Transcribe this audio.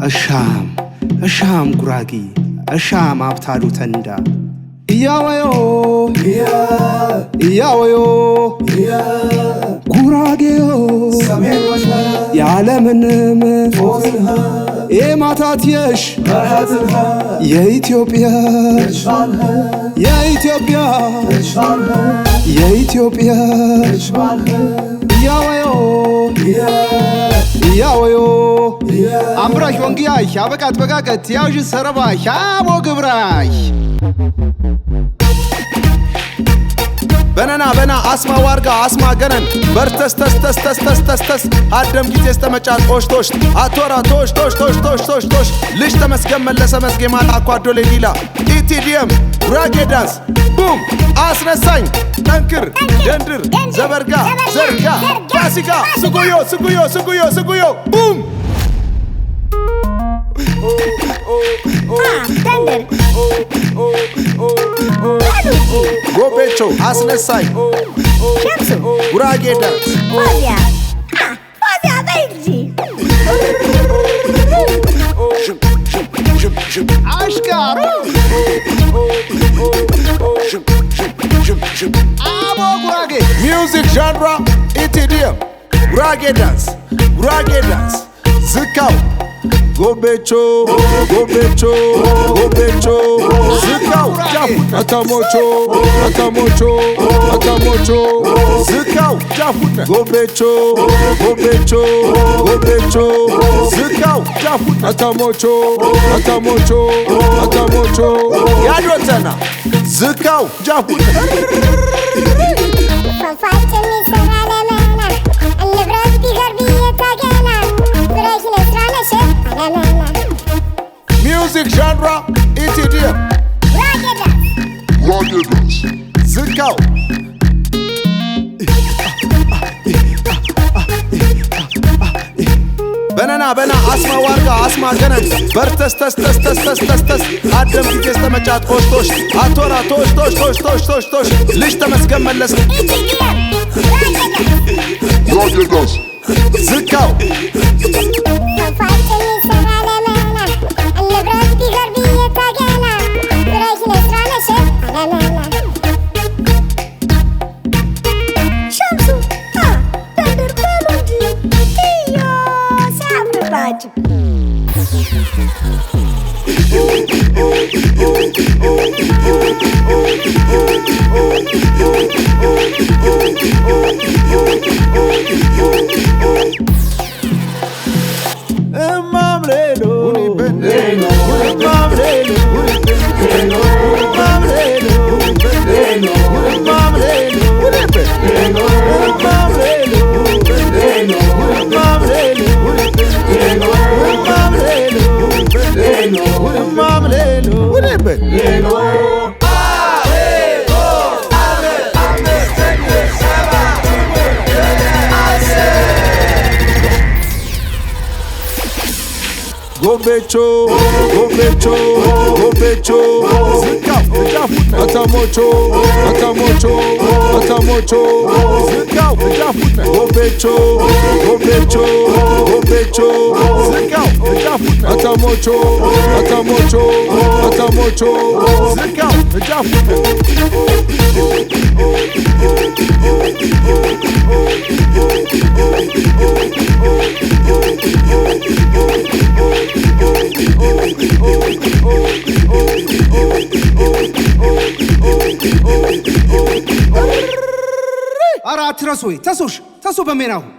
እሻም ጉራጌ እሻም አብታዱ ተንዳ እያወዮ ጉራጌዮ ያለምንም የማታትየሽ የኢትዮጵያ እያወዮ አምራሽ ወንጊያሽ አበቃት በቃቀት ያውሽ ሰረባሽ አቦ ግብራሽ በና አስማ ዋርጋ አስማ ገነን በርተስ አደም ጊዜ ስተመጫት ኦሽቶሽ አቶራ ቶሽ ልጅ ተመስገን መለሰ መስጌ ማላ አኳዶ ሌሊላ ኢቲዲየም ጉራጌ ዳንስ ቡም አስነሳኝ ጠንክር ደንድር ዘበርጋ ዘርጋ ፋሲካ ስጉዮ ቡም ጎቤቾ አስነሳኝ ጉራጌ ዳንስ አሽካሩ አቦ ጉራጌ ሚውዚክ ዣንራ ኢቲዲየም ጉራጌ ዳንስ ዝካው ጎቤቾ ዝካው አታሞቾ ዝካው ጃፉነ ጎቤቾ ዝካው ጃፉነ አታሞቾ ያዶተና ዝካው ጃፉነ Music genre ETDM Rocket Dance Zikao በና አስማ ዋርጋ አስማ ገነን በርተስ አደም ጊዜ ስተመጫት ኦሽቶሽ አቶራ ቶሽ ልጅ ተመስገን መለሰ Rocket Dance ዝካው Gobecho Zikao Jafuna Atamocho Zikao Jafuna Gobecho Zikao Jafuna Atamocho Zikao Jafuna አራ አትረሶይ ተሶሽ በሜናሁ